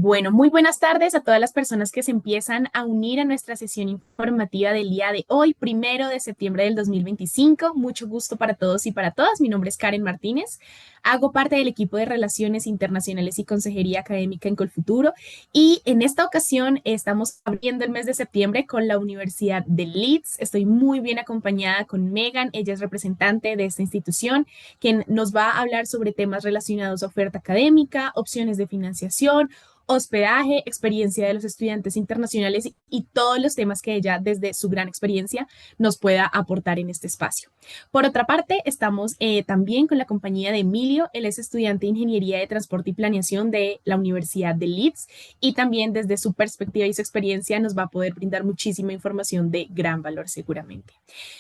Bueno, muy buenas tardes a todas las personas que se empiezan a unir a nuestra sesión informativa del día de hoy, 1 de septiembre del 2025. Mucho gusto para todos y para todas. Mi nombre es Karen Martínez. Hago parte del equipo de Relaciones Internacionales y Consejería Académica en COLFUTURO y en esta ocasión estamos abriendo el mes de septiembre con la Universidad de Leeds. Estoy muy bien acompañada con Megan. Ella es representante de esta institución, quien nos va a hablar sobre temas relacionados a oferta académica, opciones de financiación, hospedaje, experiencia de los estudiantes internacionales y todos los temas que ella desde su gran experiencia nos pueda aportar en este espacio. Por otra parte, estamos también con la compañía de Emilio. Él es estudiante de ingeniería de transporte y planeación de la Universidad de Leeds y también desde su perspectiva y su experiencia nos va a poder brindar muchísima información de gran valor seguramente.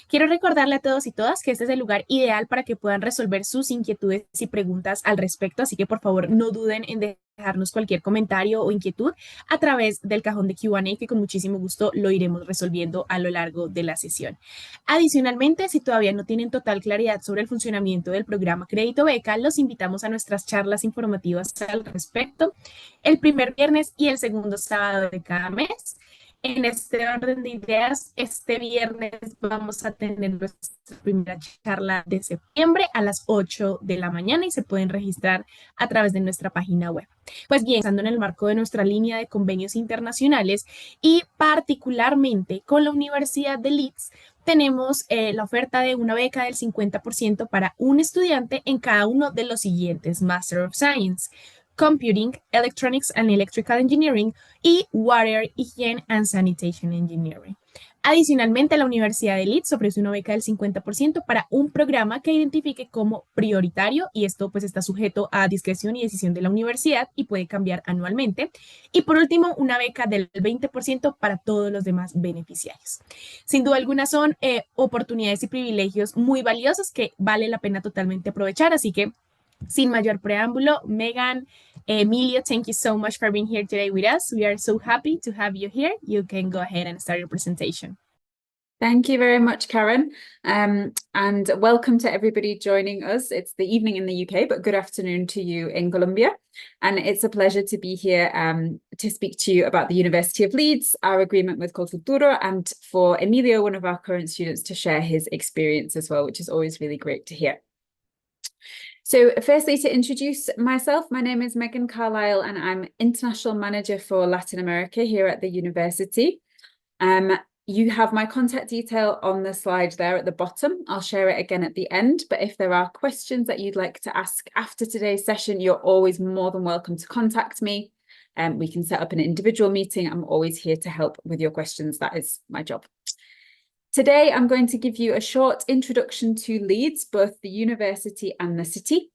Quiero recordarle a todos y todas que este es el lugar ideal para que puedan resolver sus inquietudes y preguntas al respecto, así que por favor no duden en dejarnos cualquier comentario o inquietud a través del cajón de Q&A que con muchísimo gusto lo iremos resolviendo a lo largo de la sesión. Adicionalmente, si todavía no tienen total claridad sobre el funcionamiento del programa Crédito Beca, los invitamos a nuestras charlas informativas al respecto el primer viernes y el segundo sábado de cada mes. En este orden de ideas, este viernes vamos a tener nuestra primera charla de septiembre a las 8 de la mañana y se pueden registrar a través de nuestra página web. Pues bien, estando en el marco de nuestra línea de convenios internacionales y particularmente con la Universidad de Leeds, tenemos la oferta de una beca del 50% para un estudiante en cada uno de los siguientes: Master of Science, Computing, Electronics and Electrical Engineering y Water, Hygiene and Sanitation Engineering. Adicionalmente, la Universidad de Leeds ofrece una beca del 50% para un programa que identifique como prioritario y esto pues está sujeto a discreción y decisión de la universidad y puede cambiar anualmente. Y por último, una beca del 20% para todos los demás beneficiarios. Sin duda alguna son oportunidades y privilegios muy valiosos que vale la pena totalmente aprovechar, así que sin mayor preámbulo, Megan, Emilio, thank you so much for being here today with us. We are so happy to have you here. You can go ahead and start your presentation. Thank you very much, Karen. And welcome to everybody joining us. It's the evening in the UK, but good afternoon to you in Colombia. And it's a pleasure to be here to speak to you about the University of Leeds, our agreement with COLFUTURO, and for Emilio, one of our current students, to share his experience as well, which is always really great to hear. So firstly, to introduce myself, my name is Megan Carlisle and I'm International Manager for Latin America here at the university. You have my contact detail on the slide there at the bottom. I'll share it again at the end, but if there are questions that you'd like to ask after today's session, you're always more than welcome to contact me. We can set up an individual meeting. I'm always here to help with your questions. That is my job. Today, I'm going to give you a short introduction to Leeds, both the university and the city.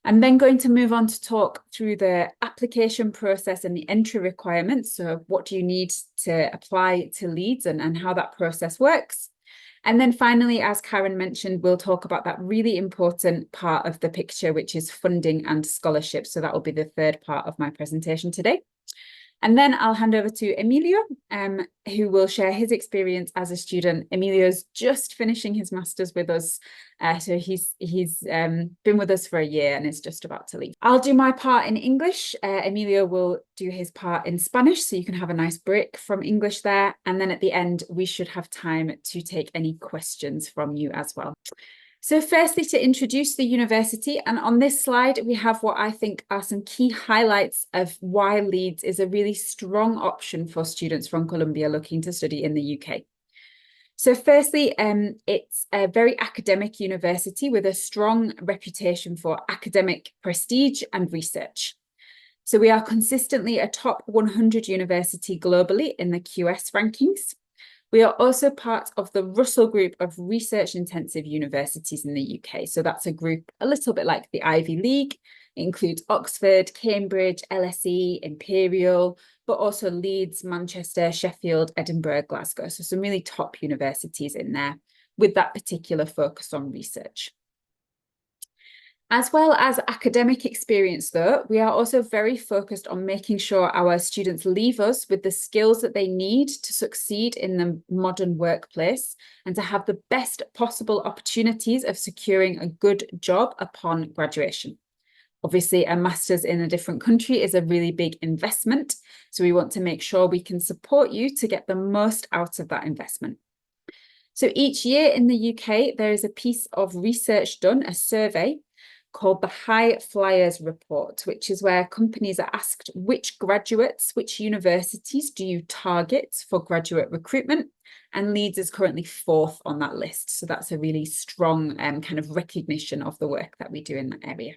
I'm then going to move on to talk through the application process and the entry requirements. So what do you need to apply to Leeds and how that process works? And then finally, as Karen mentioned, we'll talk about that really important part of the picture, which is funding and scholarship. So that will be the third part of my presentation today. And then I'll hand over to Emilio, who will share his experience as a student. Emilio's just finishing his master's with us. So he's been with us for a year and is just about to leave. I'll do my part in English. Emilio will do his part in Spanish, so you can have a nice break from English there. And then at the end, we should have time to take any questions from you as well. So firstly, to introduce the university, and on this slide, we have what I think are some key highlights of why Leeds is a really strong option for students from Colombia looking to study in the UK. So firstly, it's a very academic university with a strong reputation for academic prestige and research. So we are consistently a top 100 university globally in the QS rankings. We are also part of the Russell Group of research-intensive universities in the UK. So that's a group a little bit like the Ivy League. It includes Oxford, Cambridge, LSE, Imperial, but also Leeds, Manchester, Sheffield, Edinburgh, Glasgow. So some really top universities in there with that particular focus on research. As well as academic experience, though, we are also very focused on making sure our students leave us with the skills that they need to succeed in the modern workplace and to have the best possible opportunities of securing a good job upon graduation. Obviously, a master's in a different country is a really big investment. So we want to make sure we can support you to get the most out of that investment. So each year in the UK, there is a piece of research done, a survey called the High Flyers Report, which is where companies are asked which graduates, which universities do you target for graduate recruitment? And Leeds is currently 4th on that list. So that's a really strong kind of recognition of the work that we do in that area.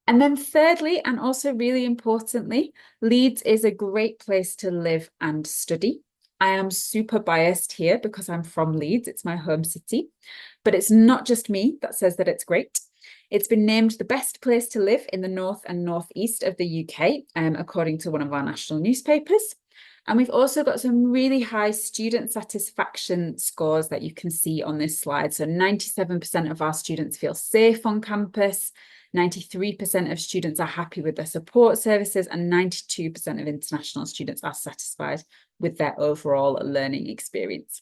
And then thirdly, and also really importantly, Leeds is a great place to live and study. I am super biased here because I'm from Leeds, it's my home city, but it's not just me that says that it's great. It's been named the best place to live in the north and northeast of the UK, according to one of our national newspapers. And we've also got some really high student satisfaction scores that you can see on this slide. So 97% of our students feel safe on campus, 93% of students are happy with their support services, and 92% of international students are satisfied with their overall learning experience.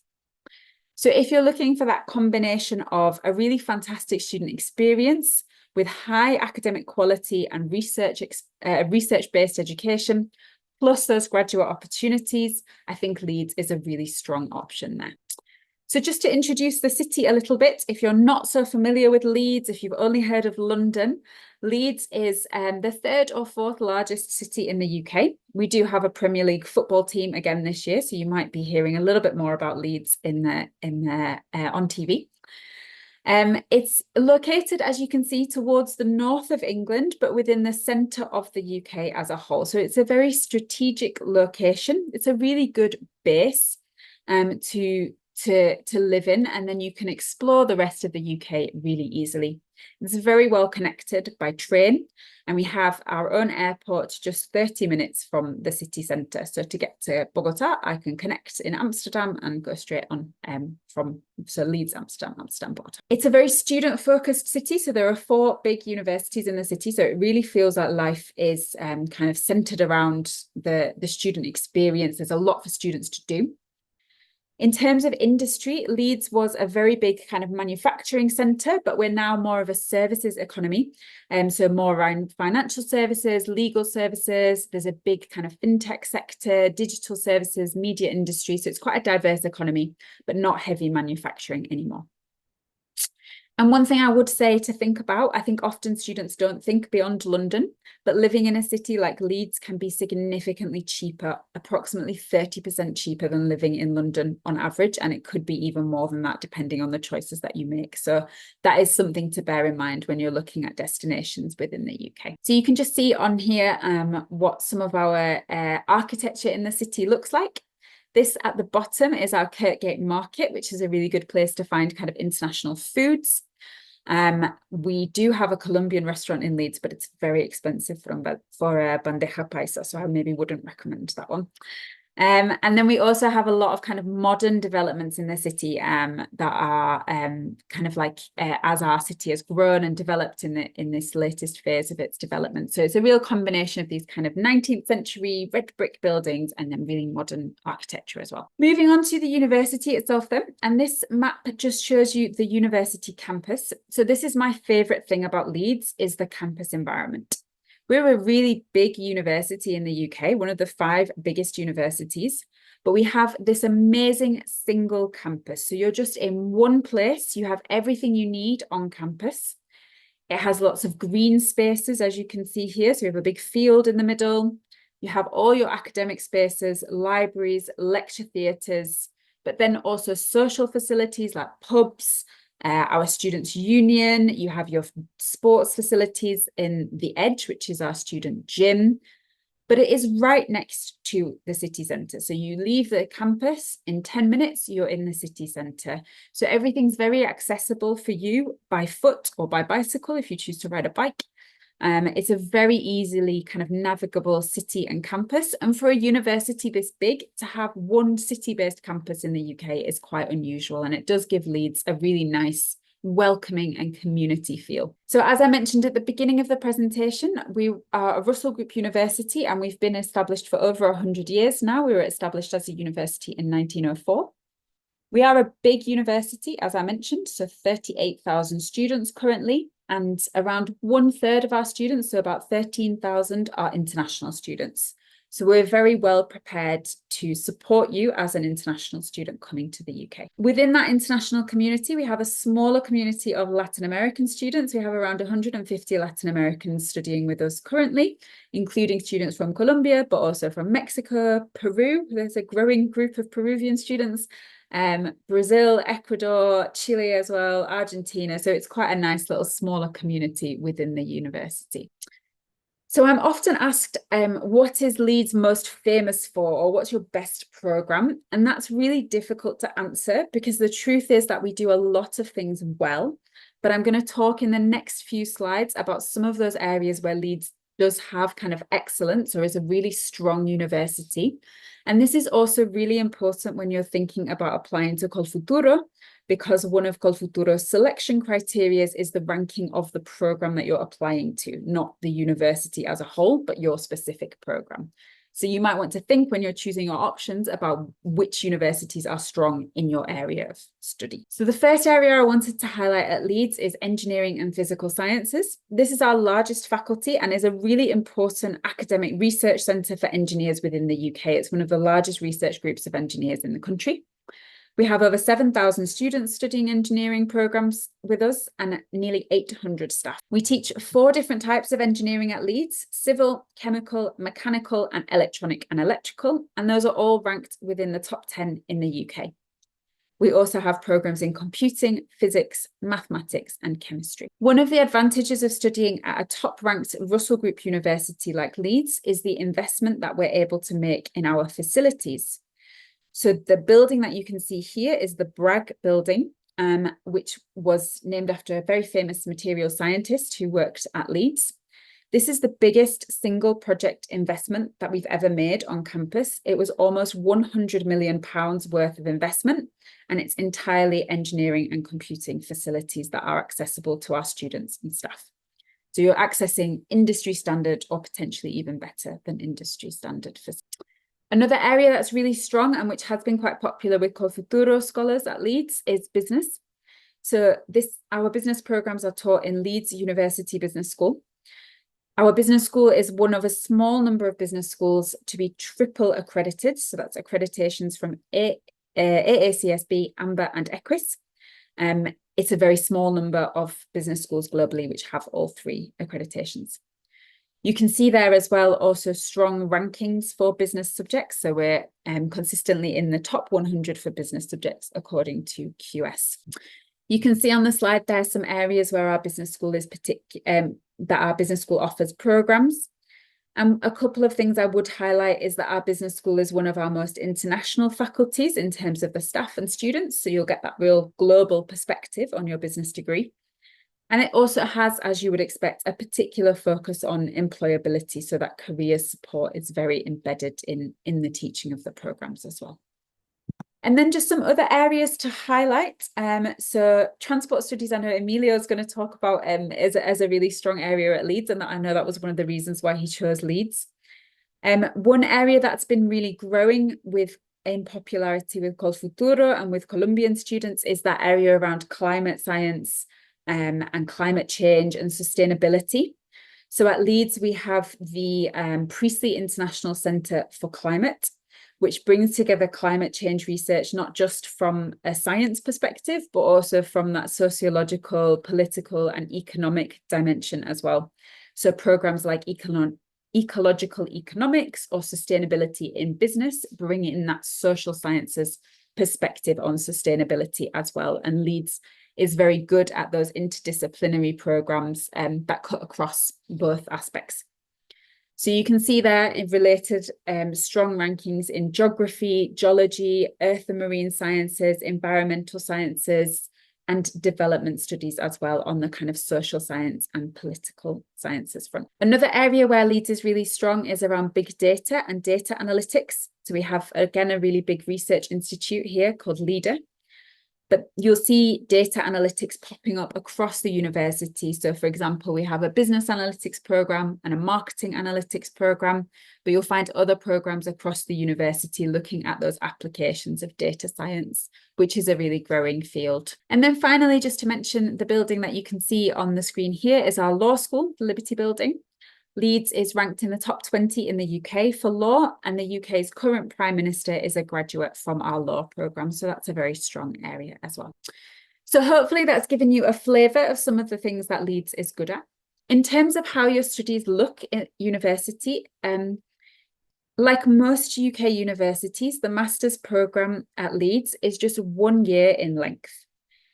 So if you're looking for that combination of a really fantastic student experience with high academic quality and research-based education, plus those graduate opportunities, I think Leeds is a really strong option there. So just to introduce the city a little bit, if you're not so familiar with Leeds, if you've only heard of London, Leeds is the 3rd or 4th largest city in the UK. We do have a Premier League football team again this year, so you might be hearing a little bit more about Leeds on TV. It's located, as you can see, towards the north of England, but within the centre of the UK as a whole. So it's a very strategic location. It's a really good base to live in, and then you can explore the rest of the UK really easily. It's very well connected by train, and we have our own airport just 30 minutes from the city centre. So to get to Bogota, I can connect in Amsterdam and go straight on from Leeds, Amsterdam, Bogota. It's a very student-focused city, so there are 4 big universities in the city, so it really feels like life is kind of centred around the student experience. There's a lot for students to do. In terms of industry, Leeds was a very big kind of manufacturing centre, but we're now more of a services economy. So more around financial services, legal services. There's a big kind of fintech sector, digital services, media industry. So it's quite a diverse economy, but not heavy manufacturing anymore. And one thing I would say to think about, I think often students don't think beyond London, but living in a city like Leeds can be significantly cheaper, approximately 30% cheaper than living in London on average. And it could be even more than that, depending on the choices that you make. So that is something to bear in mind when you're looking at destinations within the UK. So you can just see on here what some of our architecture in the city looks like. This at the bottom is our Kirkgate Market, which is a really good place to find kind of international foods. We do have a Colombian restaurant in Leeds, but it's very expensive for bandeja paisa, so I maybe wouldn't recommend that one. And then we also have a lot of kind of modern developments in the city that are kind of like as our city has grown and developed in this latest phase of its development. So it's a real combination of these kind of 19th century red brick buildings and then really modern architecture as well. Moving on to the university itself then, and this map just shows you the university campus. So this is my favourite thing about Leeds, is the campus environment. We're a really big university in the UK, one of the 5 biggest universities, but we have this amazing single campus. So you're just in one place, you have everything you need on campus. It has lots of green spaces, as you can see here. So you have a big field in the middle. You have all your academic spaces, libraries, lecture theatres, but then also social facilities like pubs, our students' union. You have your sports facilities in the Edge, which is our student gym, but it is right next to the city centre. So you leave the campus, in 10 minutes, you're in the city centre. So everything's very accessible for you by foot or by bicycle if you choose to ride a bike. It's a very easily kind of navigable city and campus. And for a university this big, to have one city-based campus in the UK is quite unusual. And it does give Leeds a really nice, welcoming and community feel. So as I mentioned at the beginning of the presentation, we are a Russell Group university and we've been established for over 100 years now. We were established as a university in 1904. We are a big university, as I mentioned, so 38,000 students currently. and around 1/3 of our students, so about 13,000, are international students. So we're very well prepared to support you as an international student coming to the UK. Within that international community, we have a smaller community of Latin American students. We have around 150 Latin Americans studying with us currently, including students from Colombia, but also from Mexico, Peru. There's a growing group of Peruvian students, Brazil, Ecuador, Chile as well, Argentina. So it's quite a nice little smaller community within the university. So I'm often asked, what is Leeds most famous for, or what's your best programme? And that's really difficult to answer because the truth is that we do a lot of things well. But I'm going to talk in the next few slides about some of those areas where Leeds does have kind of excellence or is a really strong university. And this is also really important when you're thinking about applying to COLFUTURO, because one of COLFUTURO's selection criteria is the ranking of the program that you're applying to, not the university as a whole, but your specific program. So you might want to think when you're choosing your options about which universities are strong in your area of study. So the first area I wanted to highlight at Leeds is engineering and physical sciences. This is our largest faculty and is a really important academic research centre for engineers within the UK. It's one of the largest research groups of engineers in the country. We have over 7,000 students studying engineering programmes with us and nearly 800 staff. We teach 4 different types of engineering at Leeds: civil, chemical, mechanical, and electronic and electrical, and those are all ranked within the top 10 in the UK. We also have programmes in computing, physics, mathematics, and chemistry. One of the advantages of studying at a top-ranked Russell Group university like Leeds is the investment that we're able to make in our facilities. So the building that you can see here is the Bragg building, which was named after a very famous material scientist who worked at Leeds. This is the biggest single project investment that we've ever made on campus. It was almost £100 million worth of investment, and it's entirely engineering and computing facilities that are accessible to our students and staff. So you're accessing industry standard or potentially even better than industry standard facilities. Another area that's really strong and which has been quite popular with COLFUTURO scholars at Leeds is business. So our business programmes are taught in Leeds University Business School. Our business school is one of a small number of business schools to be triple accredited. So that's accreditations from AACSB, AMBER and EQUIS. It's a very small number of business schools globally which have all 3 accreditations. You can see there as well also strong rankings for business subjects. So we're consistently in the top 100 for business subjects according to QS. You can see on the slide there some areas where our business school is that our business school offers programmes. A couple of things I would highlight is that our business school is one of our most international faculties in terms of the staff and students. So you'll get that real global perspective on your business degree. And it also has, as you would expect, a particular focus on employability, so that career support is very embedded in the teaching of the programmes as well. And then just some other areas to highlight. So transport studies, I know Emilio is going to talk about as a really strong area at Leeds, and I know that was one of the reasons why he chose Leeds. One area that's been really growing in popularity with COLFUTURO and with Colombian students is that area around climate science, and climate change and sustainability. So at Leeds, we have the Priestley International Centre for Climate, which brings together climate change research, not just from a science perspective, but also from that sociological, political and economic dimension as well. So programmes like ecological economics or sustainability in business bring in that social sciences perspective on sustainability as well. And Leeds is very good at those interdisciplinary programmes that cut across both aspects. So you can see there in related strong rankings in geography, geology, earth and marine sciences, environmental sciences, and development studies as well on the kind of social science and political sciences front. Another area where Leeds is really strong is around big data and data analytics. So we have, again, a really big research institute here called LEADER. But you'll see data analytics popping up across the university. So for example, we have a business analytics program and a marketing analytics program, but you'll find other programs across the university looking at those applications of data science, which is a really growing field. And then finally, just to mention, the building that you can see on the screen here is our law school, the Liberty Building. Leeds is ranked in the top 20 in the UK for law, and the UK's current Prime Minister is a graduate from our law programme. So that's a very strong area as well. So hopefully that's given you a flavour of some of the things that Leeds is good at. In terms of how your studies look at university, like most UK universities, the master's programme at Leeds is just 1 year in length.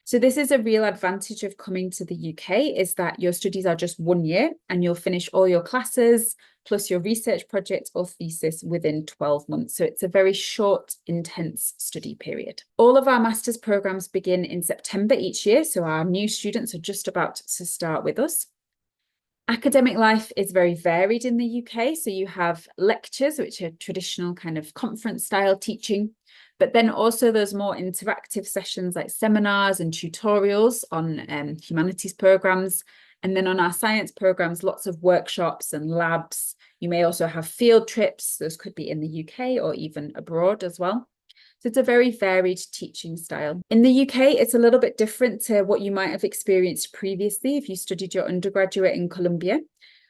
So this is a real advantage of coming to the UK, is that your studies are just 1 year and you'll finish all your classes plus your research project or thesis within 12 months. So it's a very short, intense study period. All of our master's programs begin in September each year. So our new students are just about to start with us. Academic life is very varied in the UK. So you have lectures, which are traditional kind of conference style teaching, but then also those more interactive sessions like seminars and tutorials on humanities programs. And then on our science programs, lots of workshops and labs. You may also have field trips. Those could be in the UK or even abroad as well. So it's a very varied teaching style. In the UK, it's a little bit different to what you might have experienced previously if you studied your undergraduate in Columbia.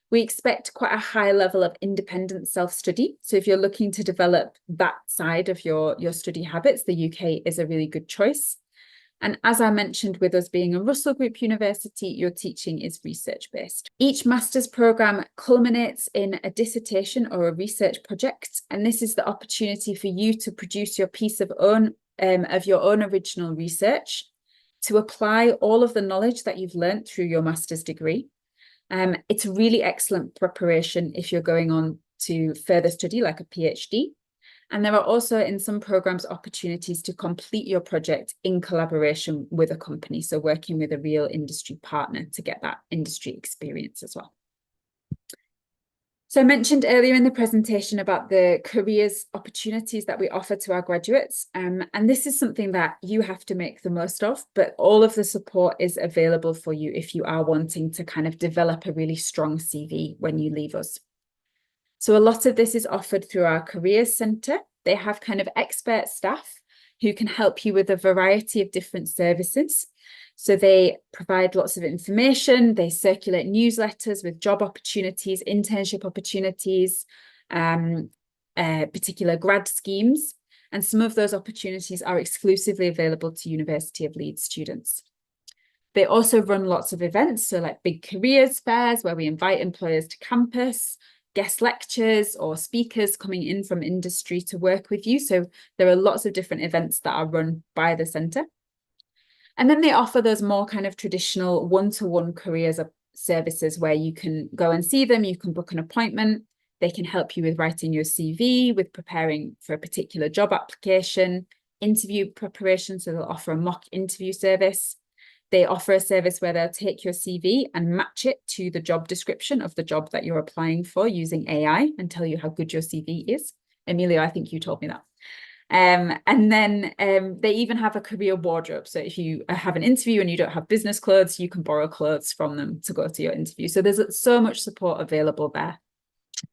We expect quite a high level of independent self-study. So if you're looking to develop that side of your study habits, the UK is a really good choice. And as I mentioned, with us being a Russell Group university, your teaching is research-based. Each master's programme culminates in a dissertation or a research project. And this is the opportunity for you to produce your piece of your own original research, to apply all of the knowledge that you've learned through your master's degree. It's really excellent preparation if you're going on to further study like a PhD. And there are also in some programs opportunities to complete your project in collaboration with a company. So working with a real industry partner to get that industry experience as well. So I mentioned earlier in the presentation about the careers opportunities that we offer to our graduates. And this is something that you have to make the most of, but all of the support is available for you if you are wanting to kind of develop a really strong CV when you leave us. So a lot of this is offered through our Careers Centre. They have kind of expert staff who can help you with a variety of different services. So they provide lots of information, they circulate newsletters with job opportunities, internship opportunities, particular grad schemes. And some of those opportunities are exclusively available to University of Leeds students. They also run lots of events, so like big careers fairs where we invite employers to campus, guest lectures or speakers coming in from industry to work with you. So there are lots of different events that are run by the centre. And then they offer those more kind of traditional one-to-one careers services where you can go and see them, you can book an appointment, they can help you with writing your CV, with preparing for a particular job application, interview preparation, so they'll offer a mock interview service. They offer a service where they'll take your CV and match it to the job description of the job that you're applying for using AI and tell you how good your CV is. Emilio, I think you told me that. And then they even have a career wardrobe. So if you have an interview and you don't have business clothes, you can borrow clothes from them to go to your interview. So there's so much support available there.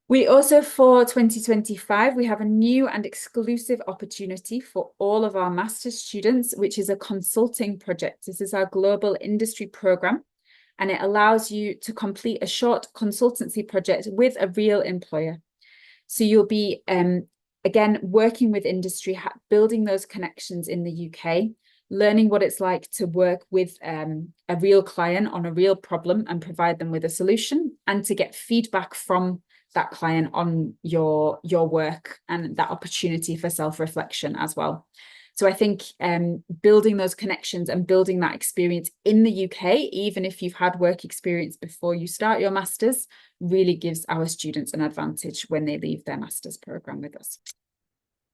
We also, for 2025, we have a new and exclusive opportunity for all of our master's students, which is a consulting project. This is our global industry program, and it allows you to complete a short consultancy project with a real employer. So you'll be again, working with industry, building those connections in the UK, learning what it's like to work with a real client on a real problem and provide them with a solution, and to get feedback from that client on your work and that opportunity for self-reflection as well. So I think building those connections and building that experience in the UK, even if you've had work experience before you start your master's, really gives our students an advantage when they leave their master's programme with us.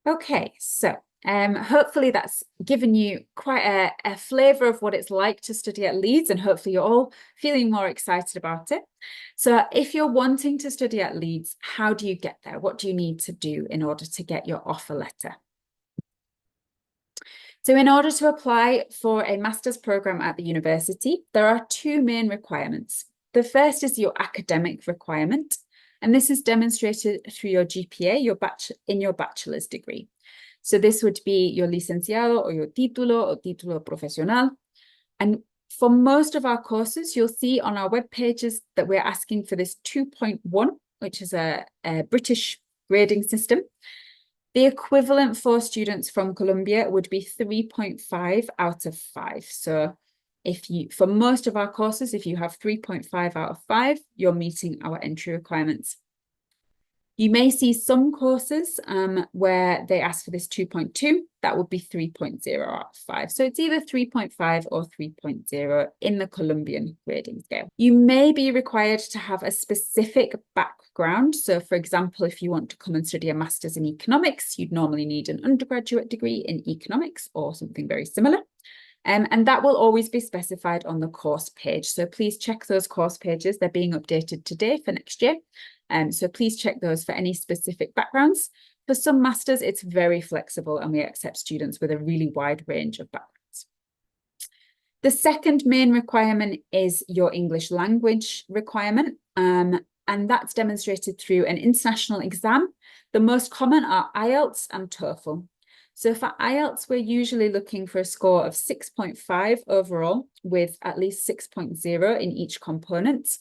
Okay, so hopefully that's given you quite a flavour of what it's like to study at Leeds, and hopefully you're all feeling more excited about it. So if you're wanting to study at Leeds, how do you get there? What do you need to do in order to get your offer letter? So in order to apply for a master's program at the university, there are two main requirements. The first is your academic requirement, and this is demonstrated through your GPA, in your bachelor's degree. So this would be your licenciado or your título or título profesional. And for most of our courses, you'll see on our web pages that we're asking for this 2.1, which is a British grading system. The equivalent for students from Colombia would be 3.5 out of 5. So for most of our courses, if you have 3.5 out of 5, you're meeting our entry requirements. You may see some courses where they ask for this 2.2, that would be 3.0 out of 5. So it's either 3.5 or 3.0 in the Colombian grading scale. You may be required to have a specific background. So for example, if you want to come and study a master's in economics, you'd normally need an undergraduate degree in economics or something very similar. And that will always be specified on the course page. So please check those course pages. They're being updated today for next year. So please check those for any specific backgrounds. For some masters, it's very flexible and we accept students with a really wide range of backgrounds. The second main requirement is your English language requirement. And that's demonstrated through an international exam. The most common are IELTS and TOEFL. So for IELTS, we're usually looking for a score of 6.5 overall with at least 6.0 in each component.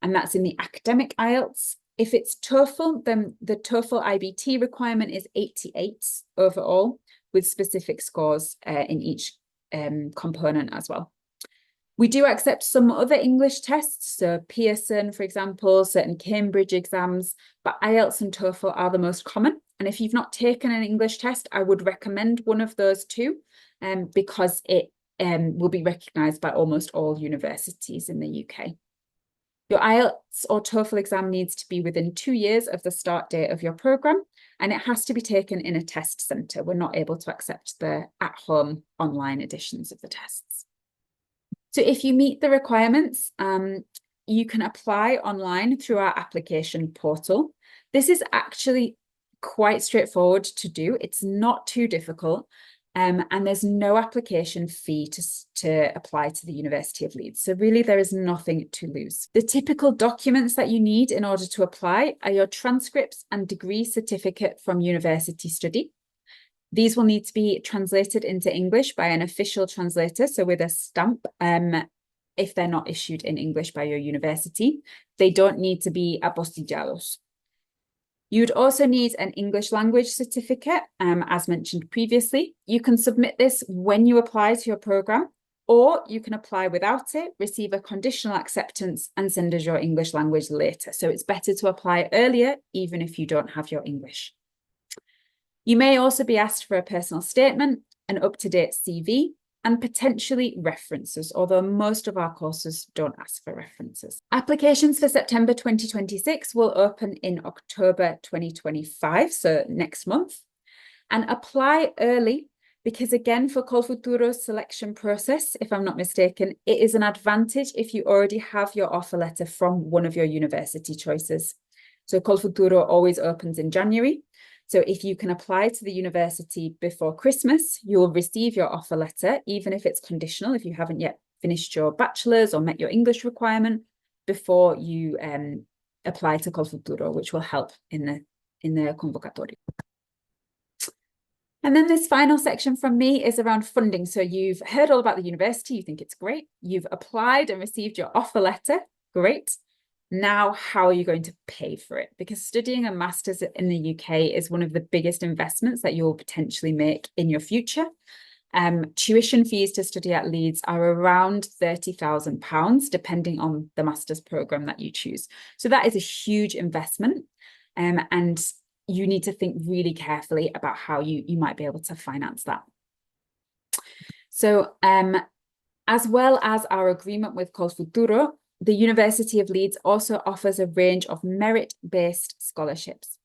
And that's in the academic IELTS. If it's TOEFL, then the TOEFL IBT requirement is 88 overall with specific scores in each component as well. We do accept some other English tests, so Pearson, for example, certain Cambridge exams, but IELTS and TOEFL are the most common. And if you've not taken an English test, I would recommend one of those two because it will be recognised by almost all universities in the UK. Your IELTS or TOEFL exam needs to be within 2 years of the start date of your programme, and it has to be taken in a test centre. We're not able to accept the at-home online editions of the tests. So if you meet the requirements, you can apply online through our application portal. This is actually quite straightforward to do. It's not too difficult. And there's no application fee to apply to the University of Leeds. So really there is nothing to lose. The typical documents that you need in order to apply are your transcripts and degree certificate from university study. These will need to be translated into English by an official translator, so with a stamp, if they're not issued in English by your university. They don't need to be apostillados. You'd also need an English language certificate, as mentioned previously. You can submit this when you apply to your programme, or you can apply without it, receive a conditional acceptance and send us your English language later. So it's better to apply earlier, even if you don't have your English. You may also be asked for a personal statement, an up-to-date CV, and potentially references, although most of our courses don't ask for references. Applications for September 2026 will open in October 2025, so next month, and apply early because again, for COLFUTURO's selection process, if I'm not mistaken, it is an advantage if you already have your offer letter from one of your university choices. So COLFUTURO always opens in January. So if you can apply to the university before Christmas, you'll receive your offer letter, even if it's conditional, if you haven't yet finished your bachelor's or met your English requirement, before you apply to COLFUTURO, which will help in the convocatoria. And then this final section from me is around funding. So you've heard all about the university, you think it's great. You've applied and received your offer letter, great. Now, how are you going to pay for it? Because studying a master's in the UK is one of the biggest investments that you'll potentially make in your future. Tuition fees to study at Leeds are around £30,000, depending on the master's programme that you choose. So that is a huge investment. And you need to think really carefully about how you might be able to finance that. So as well as our agreement with COLFUTURO, the University of Leeds also offers a range of merit-based scholarships.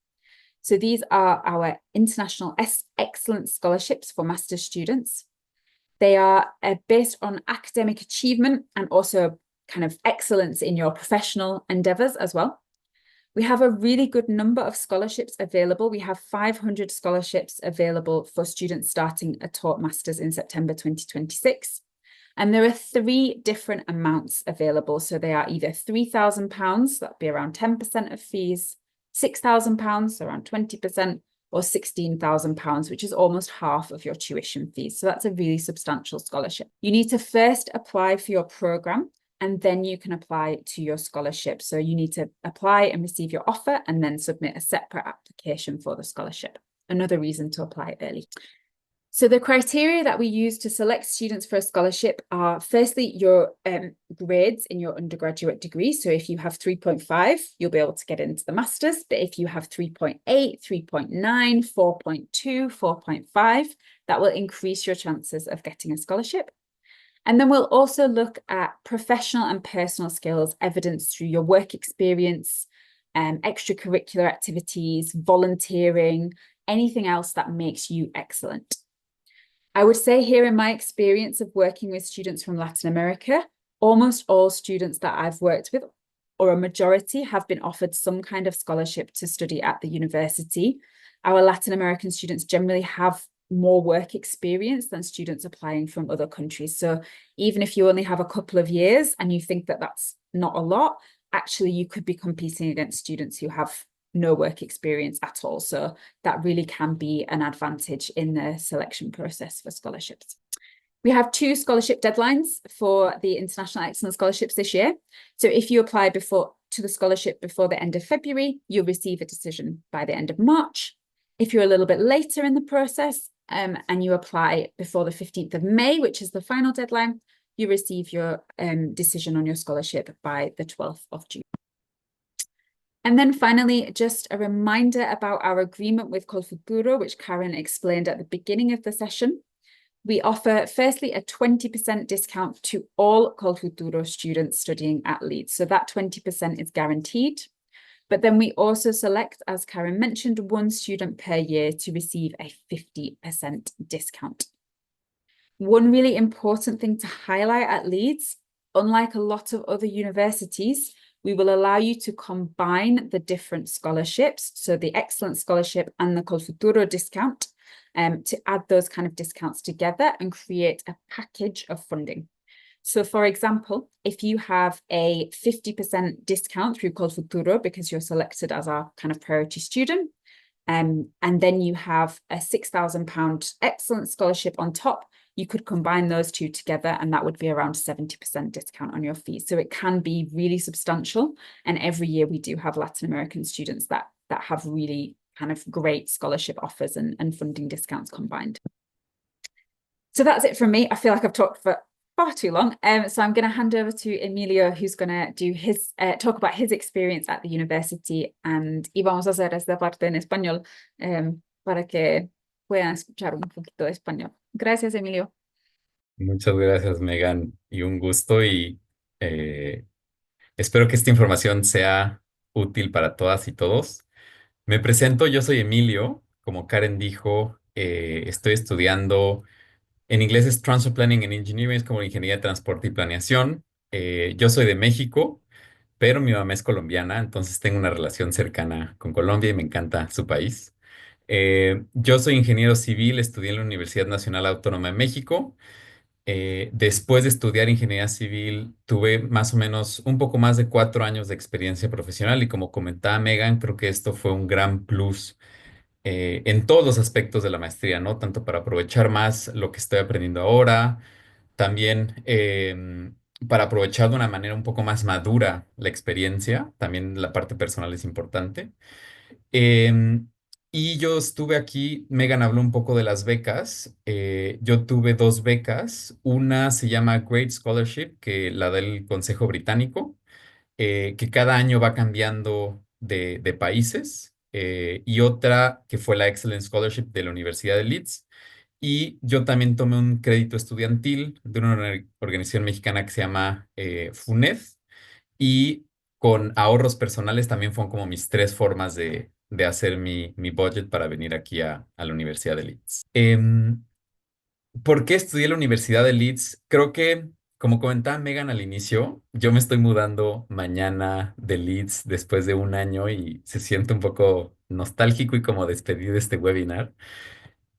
So these are our international excellence scholarships for master's students. They are based on academic achievement and also kind of excellence in your professional endeavours as well. We have a really good number of scholarships available. We have 500 scholarships available for students starting a taught masters in September 2026. And there are three different amounts available. So they are either £3,000, that'd be around 10% of fees, £6,000, so around 20%, or £16,000, which is almost half of your tuition fees. So that's a really substantial scholarship. You need to first apply for your program, and then you can apply to your scholarship. So you need to apply and receive your offer and then submit a separate application for the scholarship. Another reason to apply early. So the criteria that we use to select students for a scholarship are firstly your grades in your undergraduate degree. So if you have 3.5, you'll be able to get into the masters. But if you have 3.8, 3.9, 4.2, 4.5, that will increase your chances of getting a scholarship. And then we'll also look at professional and personal skills evidenced through your work experience, extracurricular activities, volunteering, anything else that makes you excellent. I would say here in my experience of working with students from Latin America, almost all students that I've worked with, or a majority, have been offered some kind of scholarship to study at the university. Our Latin American students generally have more work experience than students applying from other countries. So even if you only have a couple of years and you think that that's not a lot, actually you could be competing against students who have no work experience at all. So that really can be an advantage in the selection process for scholarships. We have 2 scholarship deadlines for the International Excellence Scholarships this year. So if you apply to the scholarship before the end of February, you'll receive a decision by the end of March. If you're a little bit later in the process and you apply before the 15th of May, which is the final deadline, you receive your decision on your scholarship by the 12th of June. And then finally, just a reminder about our agreement with COLFUTURO, which Karen explained at the beginning of the session. We offer, firstly, a 20% discount to all COLFUTURO students studying at Leeds. So that 20% is guaranteed. But then we also select, as Karen mentioned, 1 student per year to receive a 50% discount. One really important thing to highlight at Leeds, unlike a lot of other universities, we will allow you to combine the different scholarships, so the Excellence Scholarship and the COLFUTURO discount, to add those kind of discounts together and create a package of funding. So for example, if you have a 50% discount through COLFUTURO because you're selected as our kind of priority student, and then you have a £6,000 Excellence Scholarship on top, you could combine those 2 together and that would be around 70% discount on your fees. So it can be really substantial. And every year we do have Latin American students that have really kind of great scholarship offers and funding discounts combined. So that's it from me. I feel like I've talked for far too long. So I'm going to hand over to Emilio, who's going to do his talk about his experience at the university. And vamos a hacer esta parte en español para que puedan escuchar un poquito de español. Gracias, Emilio. Muchas gracias, Megan, y un gusto espero que esta información sea útil para todas y todos. Me presento, yo soy Emilio, como Karen dijo, estoy estudiando, en inglés es Transfer Planning and Engineering, es como ingeniería de transporte y planeación. Yo soy de México, pero mi mamá es colombiana, entonces tengo una relación cercana con Colombia y me encanta su país. Yo soy ingeniero civil, estudié en la Universidad Nacional Autónoma de México. Después de estudiar ingeniería civil, tuve más o menos un poco más de 4 años de experiencia profesional y como comentaba Megan, creo que esto fue un gran plus en todos los aspectos de la maestría, ¿no? Tanto para aprovechar más lo que estoy aprendiendo ahora, también para aprovechar de una manera un poco más madura la experiencia, también la parte personal es importante. Em, y yo estuve aquí, Megan habló un poco de las becas. Yo tuve 2 becas. Una se llama Great Scholarship, que la da el Consejo Británico, que cada año va cambiando de países. Y otra que fue la Excellence Scholarship de la Universidad de Leeds. Y yo también tomé un crédito estudiantil de una organización mexicana que se llama FUNED y con ahorros personales también fueron como mis 3 formas de hacer mi budget para venir aquí a la Universidad de Leeds. ¿Por qué estudié en la Universidad de Leeds? Creo que como comentaba Megan al inicio, yo me estoy mudando mañana de Leeds después de un año y se siente un poco nostálgico y como despedir de este webinar.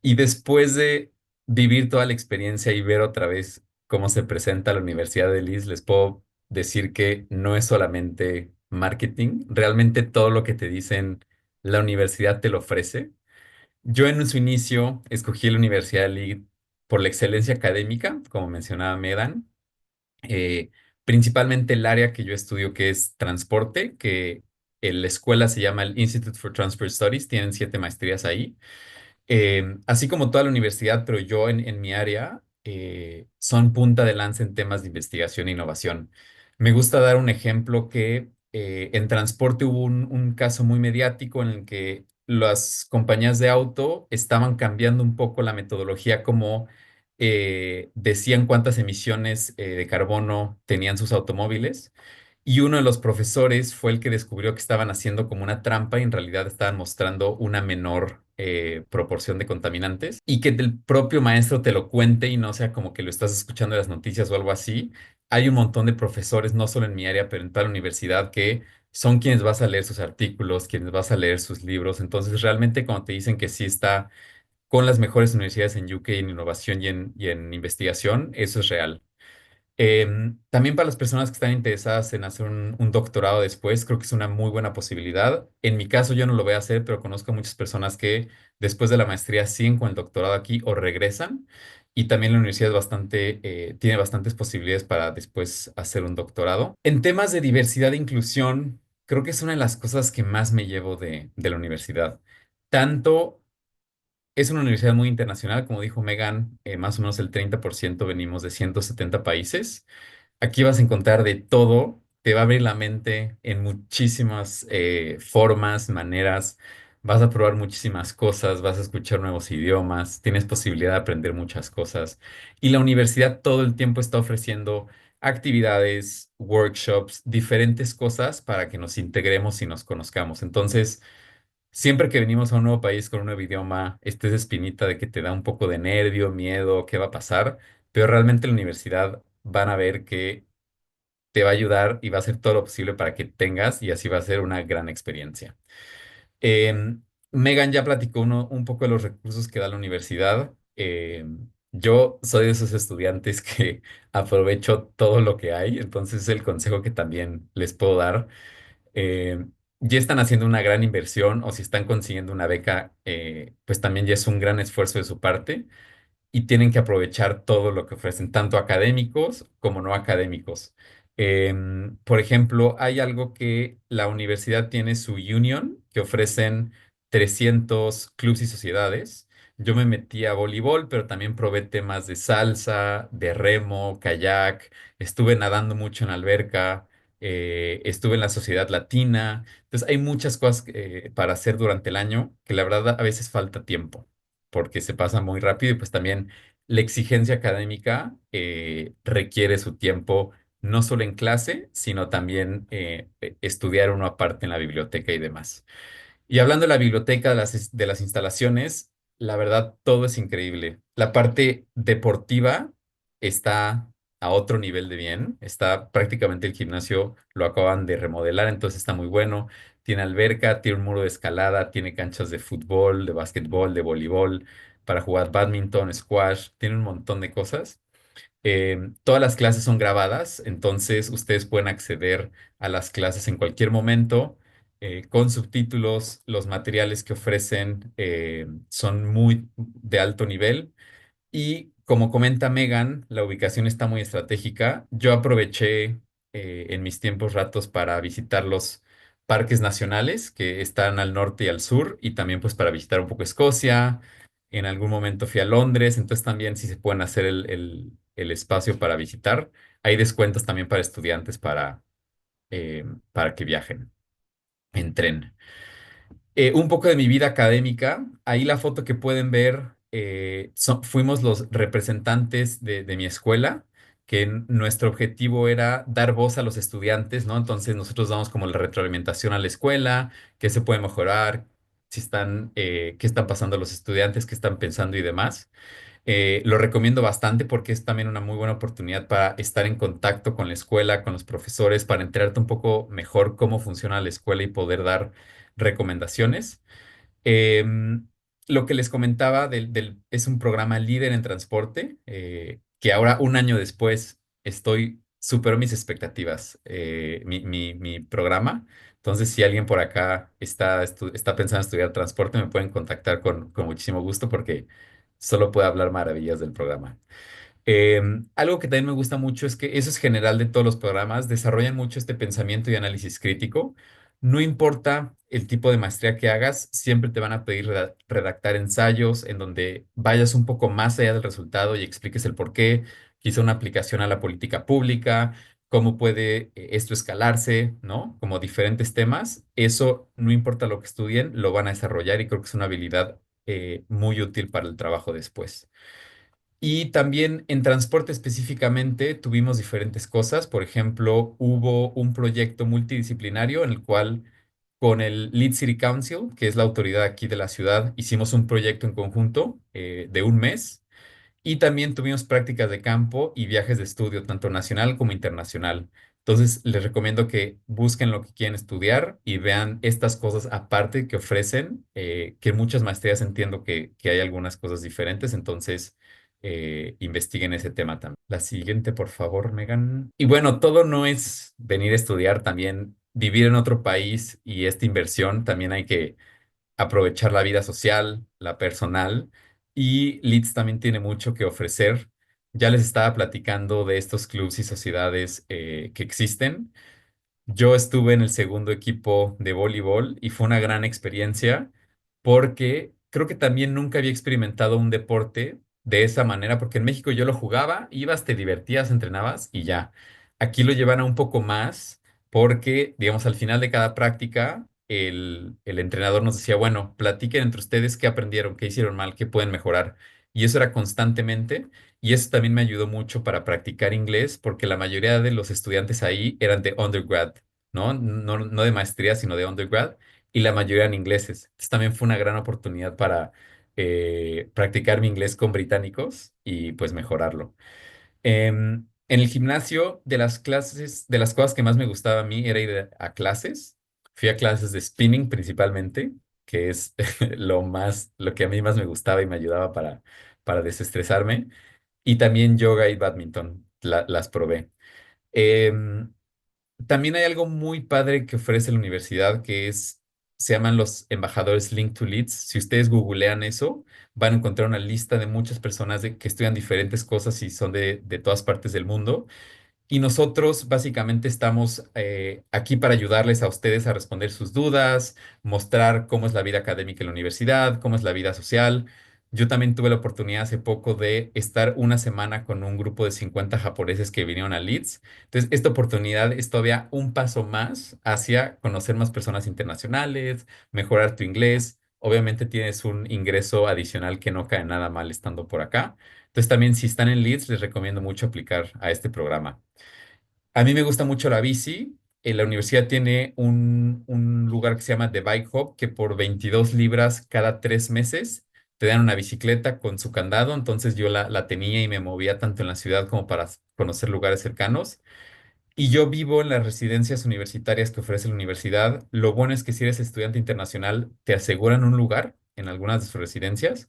Y después de vivir toda la experiencia y ver otra vez cómo se presenta la Universidad de Leeds, les puedo decir que no es solamente marketing, realmente todo lo que te dicen la universidad te lo ofrece. Yo en su inicio escogí la Universidad de Leeds por la excelencia académica, como mencionaba Medan, eh, principalmente el área que yo estudio, que es transporte, que en la escuela se llama el Institute for Transport Studies, tienen 7 maestrías ahí. Así como toda la universidad, pero yo en mi área, son punta de lanza en temas de investigación e innovación. Me gusta dar un ejemplo que en transporte hubo un caso muy mediático en el que las compañías de auto estaban cambiando un poco la metodología como decían cuántas emisiones de carbono tenían sus automóviles. Y uno de los profesores fue el que descubrió que estaban haciendo como una trampa y en realidad estaban mostrando una menor proporción de contaminantes. Y que el propio maestro te lo cuente y no sea como que lo estás escuchando en las noticias o algo así. Hay un montón de profesores, no solo en mi área, pero en toda la universidad, que son quienes vas a leer sus artículos, quienes vas a leer sus libros. Entonces, realmente cuando te dicen que sí está con las mejores universidades en UK en innovación y en investigación, eso es real. También para las personas que están interesadas en hacer un doctorado después, creo que es una muy buena posibilidad. En mi caso yo no lo voy a hacer, pero conozco a muchas personas que después de la maestría siguen con el doctorado aquí o regresan. Y también la universidad es tiene bastantes posibilidades para después hacer un doctorado. En temas de diversidad e inclusión, creo que es una de las cosas que más me llevo de la universidad. Tanto es una universidad muy internacional, como dijo Megan, más o menos el 30% venimos de 170 países. Aquí vas a encontrar de todo, te va a abrir la mente en muchísimas formas, maneras, vas a probar muchísimas cosas, vas a escuchar nuevos idiomas, tienes posibilidad de aprender muchas cosas. Y la universidad todo el tiempo está ofreciendo actividades, workshops, diferentes cosas para que nos integremos y nos conozcamos. Entonces, siempre que venimos a un nuevo país con un nuevo idioma, esta es espinita de que te da un poco de nervio, miedo, qué va a pasar, pero realmente la universidad van a ver que te va a ayudar y va a hacer todo lo posible para que tengas y así va a ser una gran experiencia. Megan ya platicó un poco de los recursos que da la universidad. Yo soy de esos estudiantes que aprovecho todo lo que hay, entonces es el consejo que también les puedo dar. eh, ya están haciendo una gran inversión o si están consiguiendo una beca, pues también ya es un gran esfuerzo de su parte y tienen que aprovechar todo lo que ofrecen, tanto académicos como no académicos. Por ejemplo, hay algo que la universidad tiene su union, que ofrecen 300 clubs y sociedades. Yo me metí a voleibol, pero también probé temas de salsa, de remo, kayak, estuve nadando mucho en la alberca, estuve en la sociedad latina. Entonces, hay muchas cosas para hacer durante el año que la verdad a veces falta tiempo porque se pasa muy rápido y pues también la exigencia académica requiere su tiempo, no solo en clase, sino también estudiar uno aparte en la biblioteca y demás. Y hablando de la biblioteca, de las instalaciones, la verdad, todo es increíble. La parte deportiva está a otro nivel de bien. Está prácticamente el gimnasio, lo acaban de remodelar, entonces está muy bueno. Tiene alberca, tiene un muro de escalada, tiene canchas de fútbol, de básquetbol, de voleibol, para jugar badminton, squash, tiene un montón de cosas. Todas las clases son grabadas, entonces ustedes pueden acceder a las clases en cualquier momento con subtítulos. Los materiales que ofrecen son muy de alto nivel y como comenta Megan, la ubicación está muy estratégica. Yo aproveché en mis tiempos ratos para visitar los parques nacionales que están al norte y al sur y también pues para visitar un poco Escocia. En algún momento fui a Londres, entonces también si se pueden hacer el espacio para visitar. Hay descuentos también para estudiantes para que viajen en tren. Un poco de mi vida académica. Ahí la foto que pueden ver, fuimos los representantes de mi escuela, que nuestro objetivo era dar voz a los estudiantes, ¿no? Entonces nosotros damos como la retroalimentación a la escuela, qué se puede mejorar, si están, qué están pasando los estudiantes, qué están pensando y demás. Lo recomiendo bastante porque es también una muy buena oportunidad para estar en contacto con la escuela, con los profesores, para enterarte un poco mejor cómo funciona la escuela y poder dar recomendaciones. Em, lo que les comentaba es un programa líder en transporte, que ahora, un año después, superó mis expectativas, mi programa. Entonces, si alguien por acá está pensando en estudiar transporte, me pueden contactar con muchísimo gusto porque solo puedo hablar maravillas del programa. Algo que también me gusta mucho es que eso es general de todos los programas, desarrollan mucho este pensamiento y análisis crítico. No importa el tipo de maestría que hagas, siempre te van a pedir redactar ensayos en donde vayas un poco más allá del resultado y expliques el por qué, quizá una aplicación a la política pública, cómo puede esto escalarse, ¿no? Como diferentes temas. Eso, no importa lo que estudien, lo van a desarrollar y creo que es una habilidad muy útil para el trabajo después. Y también en transporte específicamente tuvimos diferentes cosas. Por ejemplo, hubo un proyecto multidisciplinario en el cual con el Leeds City Council, que es la autoridad aquí de la ciudad, hicimos un proyecto en conjunto de un mes y también tuvimos prácticas de campo y viajes de estudio, tanto nacional como internacional. Entonces, les recomiendo que busquen lo que quieren estudiar y vean estas cosas aparte que ofrecen, que en muchas maestrías entiendo que hay algunas cosas diferentes, entonces investiguen ese tema también. La siguiente, por favor, Megan. Y bueno, todo no es venir a estudiar, también vivir en otro país y esta inversión, también hay que aprovechar la vida social, la personal, y Leeds también tiene mucho que ofrecer. Ya les estaba platicando de estos clubes y sociedades que existen. Yo estuve en el segundo equipo de voleibol y fue una gran experiencia porque creo que también nunca había experimentado un deporte de esa manera, porque en México yo lo jugaba, ibas, te divertías, entrenabas y ya. Aquí lo llevan a un poco más porque, digamos, al final de cada práctica, el entrenador nos decía, bueno, platiquen entre ustedes qué aprendieron, qué hicieron mal, qué pueden mejorar. Y eso era constantemente. Y eso también me ayudó mucho para practicar inglés, porque la mayoría de los estudiantes ahí eran de undergrad, ¿no? No de maestría, sino de undergrad, y la mayoría eran ingleses. Entonces también fue una gran oportunidad para practicar mi inglés con británicos y pues mejorarlo. En el gimnasio, de las cosas que más me gustaba a mí era ir a clases. Fui a clases de spinning principalmente, que es lo que a mí más me gustaba y me ayudaba para desestresarme. Y también yoga y badminton, las probé. Em, También hay algo muy padre que ofrece la universidad se llaman los embajadores Link to Leeds. Si ustedes googlean eso, van a encontrar una lista de muchas personas que estudian diferentes cosas y son de todas partes del mundo. Y nosotros básicamente estamos aquí para ayudarles a ustedes a responder sus dudas, mostrar cómo es la vida académica en la universidad, cómo es la vida social. Yo también tuve la oportunidad hace poco de estar una semana con un grupo de 50 japoneses que vinieron a Leeds. Entonces, esta oportunidad es todavía un paso más hacia conocer más personas internacionales, mejorar tu inglés. Obviamente tienes un ingreso adicional que no cae nada mal estando por acá. Entonces, también si están en Leeds, les recomiendo mucho aplicar a este programa. A mí me gusta mucho la bici. La universidad tiene un lugar que se llama The Bike Hub, que por 22 libras cada 3 meses te dan una bicicleta con su candado. Entonces yo la tenía y me movía tanto en la ciudad como para conocer lugares cercanos. Y yo vivo en las residencias universitarias que ofrece la universidad. Lo bueno es que si eres estudiante internacional, te aseguran un lugar en algunas de sus residencias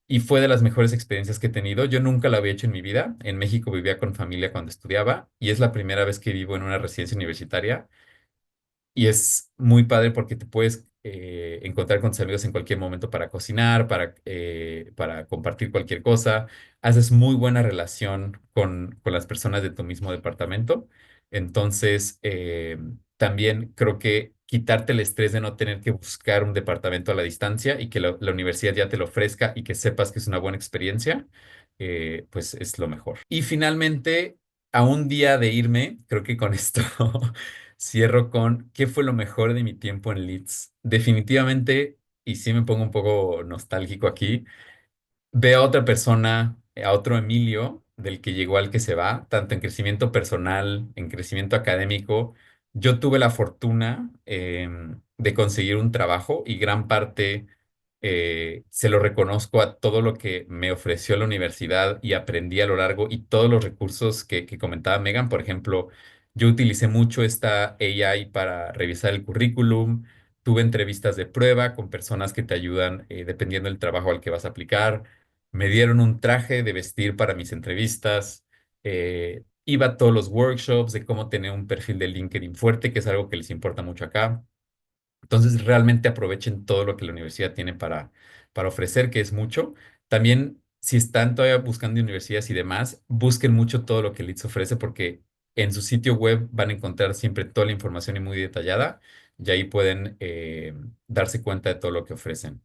y fue de las mejores experiencias que he tenido. Yo nunca lo había hecho en mi vida. En México vivía con familia cuando estudiaba y es la primera vez que vivo en una residencia universitaria y es muy padre porque te puedes encontrar con tus amigos en cualquier momento para cocinar, para compartir cualquier cosa. Haces muy buena relación con las personas de tu mismo departamento. Entonces, también creo que quitarte el estrés de no tener que buscar un departamento a la distancia y que la universidad ya te lo ofrezca y que sepas que es una buena experiencia, pues es lo mejor. Y finalmente, a un día de irme, creo que con esto cierro con ¿qué fue lo mejor de mi tiempo en Leeds? Definitivamente, y sí me pongo un poco nostálgico aquí, veo a otra persona, a otro Emilio, del que llegó al que se va, tanto en crecimiento personal, en crecimiento académico. Yo tuve la fortuna de conseguir un trabajo y gran parte Se lo reconozco a todo lo que me ofreció la universidad y aprendí a lo largo y todos los recursos que comentaba Megan. Por ejemplo, yo utilicé mucho esta AI para revisar el currículum. Tuve entrevistas de prueba con personas que te ayudan dependiendo del trabajo al que vas a aplicar. Me dieron un traje de vestir para mis entrevistas. Iba a todos los workshops de cómo tener un perfil de LinkedIn fuerte, que es algo que les importa mucho acá. Entonces, realmente aprovechen todo lo que la universidad tiene para ofrecer, que es mucho. También, si están todavía buscando universidades y demás, busquen mucho todo lo que Leeds ofrece, porque en su sitio web van a encontrar siempre toda la información y muy detallada, y ahí pueden darse cuenta de todo lo que ofrecen.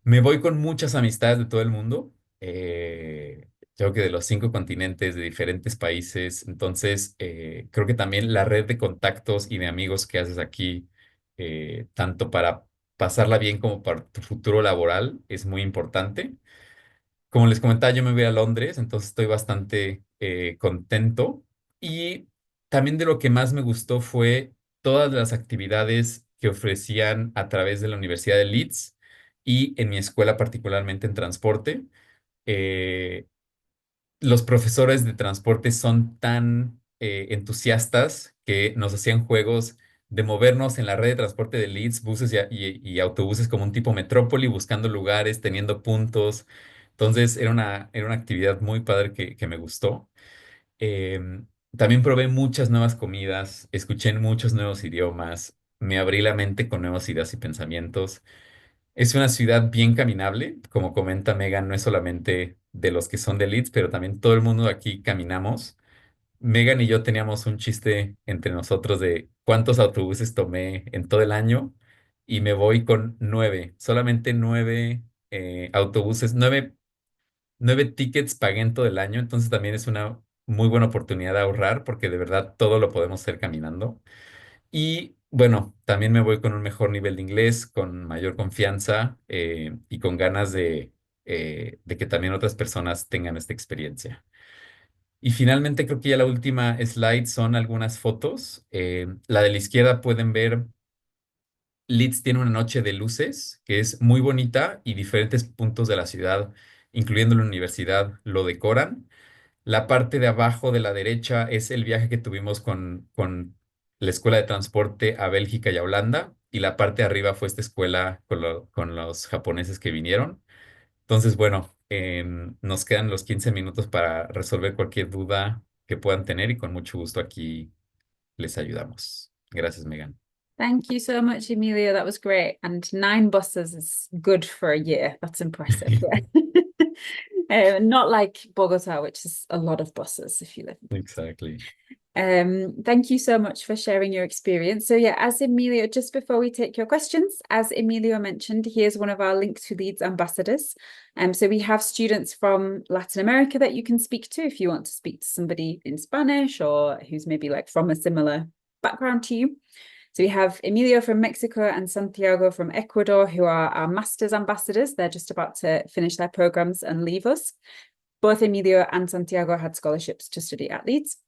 Me voy con muchas amistades de todo el mundo. Creo que de los 5 continentes, de diferentes países. Entonces, creo que también la red de contactos y de amigos que haces aquí, tanto para pasarla bien como para tu futuro laboral, es muy importante. Como les comentaba, yo me voy a Londres, entonces estoy bastante contento. Y también de lo que más me gustó fue todas las actividades que ofrecían a través de la Universidad de Leeds y en mi escuela particularmente en transporte. Eh, los profesores de transporte son tan entusiastas que nos hacían juegos de movernos en la red de transporte de Leeds, buses y autobuses como un tipo metrópoli, buscando lugares, teniendo puntos. Entonces era una actividad muy padre que me gustó. También probé muchas nuevas comidas, escuché muchos nuevos idiomas, me abrí la mente con nuevas ideas y pensamientos. Es una ciudad bien caminable, como comenta Megan, no es solamente de los que son de Leeds, pero también todo el mundo de aquí caminamos. Megan y yo teníamos un chiste entre nosotros de cuántos autobuses tomé en todo el año y me voy con 9, solamente 9 autobuses, 9 tickets pagué en todo el año, entonces también es una muy buena oportunidad de ahorrar porque de verdad todo lo podemos hacer caminando. Y bueno, también me voy con un mejor nivel de inglés, con mayor confianza y con ganas de que también otras personas tengan esta experiencia. Y finalmente creo que ya la última slide son algunas fotos. La de la izquierda pueden ver, Leeds tiene una noche de luces que es muy bonita y diferentes puntos de la ciudad, incluyendo la universidad, lo decoran. La parte de abajo de la derecha es el viaje que tuvimos con la escuela de transporte a Bélgica y a Holanda. Y la parte de arriba fue esta escuela con los japoneses que vinieron. Entonces, bueno, nos quedan los 15 minutos para resolver cualquier duda que puedan tener y con mucho gusto aquí les ayudamos. Gracias, Megan. Thank you so much, Emilia. That was great. And 9 buses is good for a year. That's impressive. Yeah. Not like Bogota, which is a lot of buses if you live in. Exactly. Thank you so much for sharing your experience. So yeah, as Emilio, just before we take your questions, as Emilio mentioned, he is one of our Link to Leeds ambassadors. So we have students from Latin America that you can speak to if you want to speak to somebody in Spanish or who's maybe like from a similar background to you. So we have Emilio from Mexico and Santiago from Ecuador, who are our master's ambassadors. They're just about to finish their programs and leave us. Both Emilio and Santiago had scholarships to study at Leeds.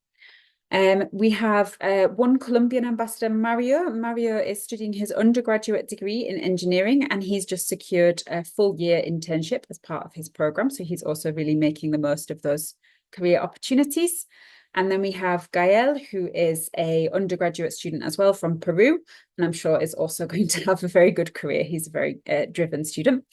We have one Colombian ambassador, Mario. Mario is studying his undergraduate degree in engineering, and he's just secured a full-year internship as part of his program. So he's also really making the most of those career opportunities. And then we have Gael, who is an undergraduate student as well from Peru, and I'm sure is also going to have a very good career. He's a very driven student.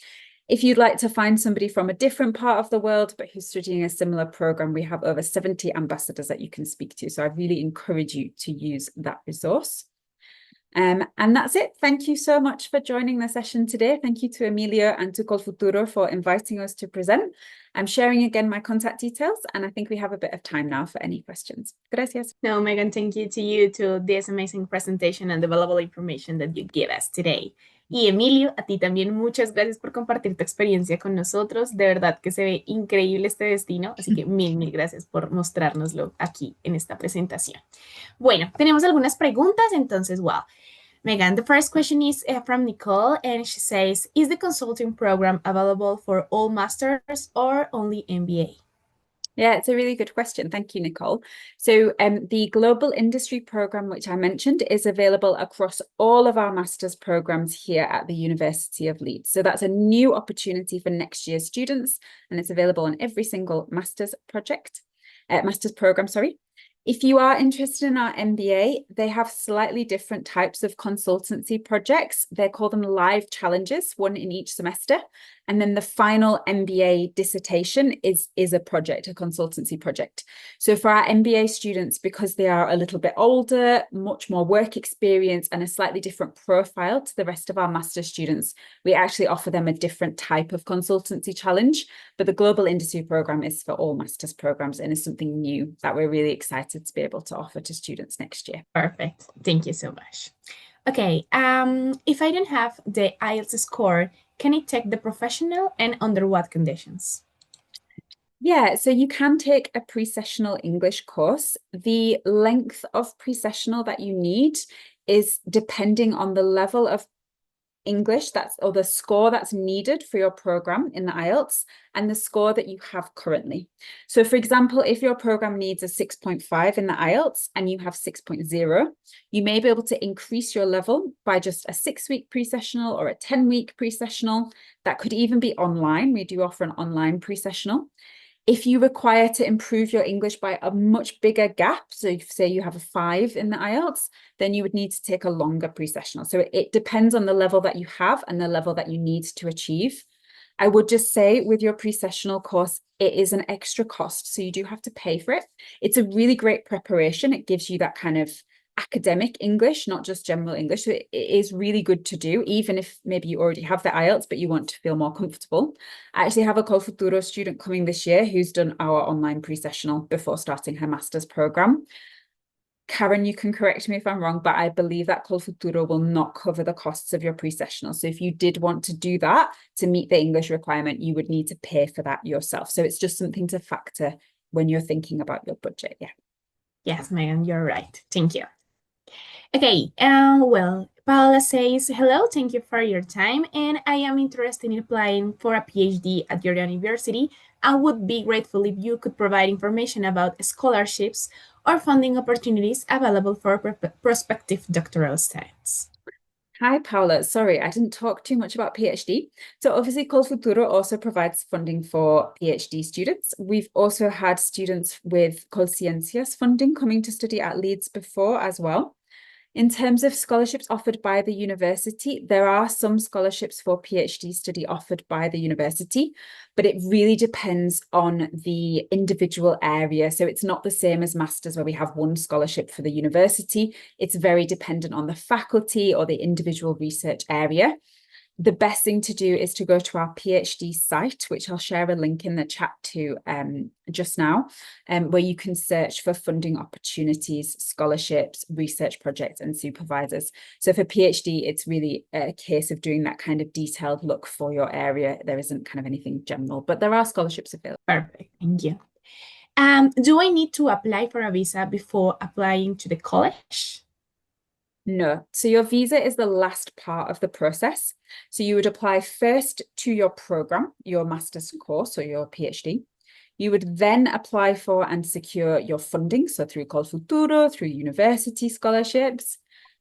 If you'd like to find somebody from a different part of the world, but who's studying a similar program, we have over 70 ambassadors that you can speak to. So I really encourage you to use that resource. And that's it. Thank you so much for joining the session today. Thank you to Emilio and to COLFUTURO for inviting us to present. I'm sharing again my contact details, and I think we have a bit of time now for any questions. Gracias. No, Megan, thank you to you to this amazing presentation and the valuable information that you give us today. Y Emilio, a ti también muchas gracias por compartir tu experiencia con nosotros. De verdad que se ve increíble este destino, así que mil gracias por mostrárnoslo aquí en esta presentación. Bueno, tenemos algunas preguntas, entonces, wow. Megan, the first question is from Nicole, and she says, is the consulting program available for all masters or only MBA? Yeah, it's a really good question. Thank you, Nicole. So the Global Industry Programme, which I mentioned, is available across all of our master's programmes here at the University of Leeds. So that's a new opportunity for next year's students, and it's available on every single master's programme, sorry. If you are interested in our MBA, they have slightly different types of consultancy projects. They call them live challenges, one in each semester. And then the final MBA dissertation is a project, a consultancy project. So for our MBA students, because they are a little bit older, much more work experience, and a slightly different profile to the rest of our master's students, we actually offer them a different type of consultancy challenge. But the Global Industry Programme is for all master's programs and is something new that we're really excited to be able to offer to students next year. Perfect. Thank you so much. Okay, if I don't have the IELTS score, can I take the professional, and under what conditions? Yeah, so you can take a pre-sessional English course. The length of pre-sessional that you need is depending on the level of English or the score that's needed for your program in the IELTS and the score that you have currently. So for example, if your program needs a 6.5 in the IELTS and you have 6.0, you may be able to increase your level by just a 6-week pre-sessional or a 10-week pre-sessional. That could even be online. We do offer an online pre-sessional. If you require to improve your English by a much bigger gap, so if say you have a 5 in the IELTS, then you would need to take a longer pre-sessional. So it depends on the level that you have and the level that you need to achieve. I would just say with your pre-sessional course, it is an extra cost, so you do have to pay for it. It's a really great preparation. It gives you that kind of academic English, not just general English. So it is really good to do, even if maybe you already have the IELTS, but you want to feel more comfortable. I actually have a COLFUTURO student coming this year who's done our online pre-sessional before starting her master's program. Karen, you can correct me if I'm wrong, but I believe that COLFUTURO will not cover the costs of your pre-sessional. So if you did want to do that to meet the English requirement, you would need to pay for that yourself. So it's just something to factor when you're thinking about your budget. Yeah. Yes, Megan, you're right. Thank you. Okay, well, Paula says, hello, thank you for your time, and I am interested in applying for a PhD at your university. I would be grateful if you could provide information about scholarships or funding opportunities available for prospective doctoral students. Hi, Paula. Sorry, I didn't talk too much about PhD. So obviously, COLFUTURO also provides funding for PhD students. We've also had students with COLCIENCIAS funding coming to study at Leeds before as well. In terms of scholarships offered by the university, there are some scholarships for PhD study offered by the university, but it really depends on the individual area. So it's not the same as masters where we have one scholarship for the university. It's very dependent on the faculty or the individual research area. The best thing to do is to go to our PhD site, which I'll share a link in the chat to just now, where you can search for funding opportunities, scholarships, research projects, and supervisors. So for PhD, it's really a case of doing that kind of detailed look for your area. There isn't kind of anything general, but there are scholarships available. Perfect, thank you. Do I need to apply for a visa before applying to the college? No. So your visa is the last part of the process. So you would apply first to your program, your master's course or your PhD. You would then apply for and secure your funding. So through COLFUTURO, through university scholarships.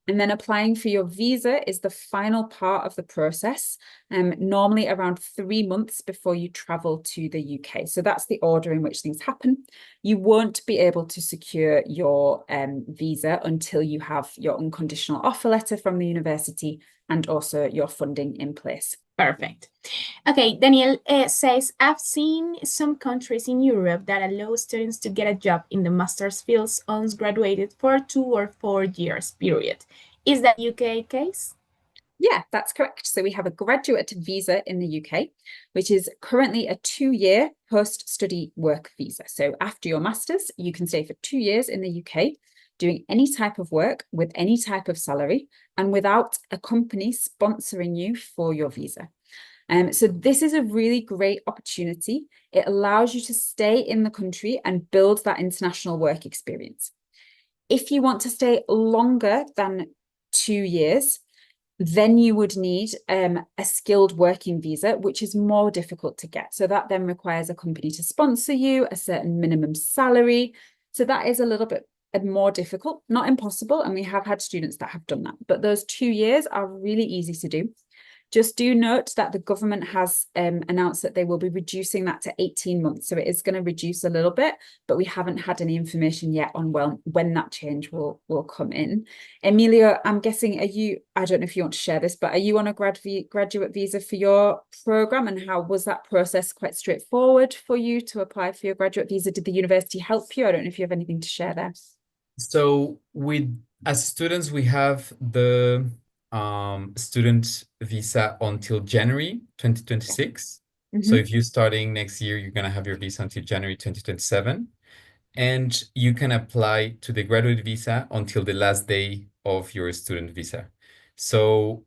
And then applying for your visa is the final part of the process, normally around 3 months before you travel to the UK. So that's the order in which things happen. You won't be able to secure your visa until you have your unconditional offer letter from the university and also your funding in place. Perfect. Okay, Daniel says, I've seen some countries in Europe that allow students to get a job in the master's fields once graduated for 2 or 4 years period. Is that UK case? Yeah, that's correct. So we have a graduate visa in the UK, which is currently a 2-year post-study work visa. So after your master's, you can stay for 2 years in the UK, doing any type of work with any type of salary and without a company sponsoring you for your visa. So this is a really great opportunity. It allows you to stay in the country and build that international work experience. If you want to stay longer than 2 years, Then you would need a skilled working visa, which is more difficult to get. So that then requires a company to sponsor you, a certain minimum salary. So that is a little bit more difficult, not impossible. And we have had students that have done that. But those 2 years are really easy to do. Just do note that the government has announced that they will be reducing that to 18 months. So it is going to reduce a little bit, but we haven't had any information yet on when that change will come in. Emilio, I'm guessing, I don't know if you want to share this, but are you on a graduate visa for your program? And how was that process quite straightforward for you to apply for your graduate visa? Did the university help you? I don't know if you have anything to share there. So as students, we have the student visa until January 2026. So if you're starting next year, you're going to have your visa until January 2027. And you can apply to the graduate visa until the last day of your student visa. So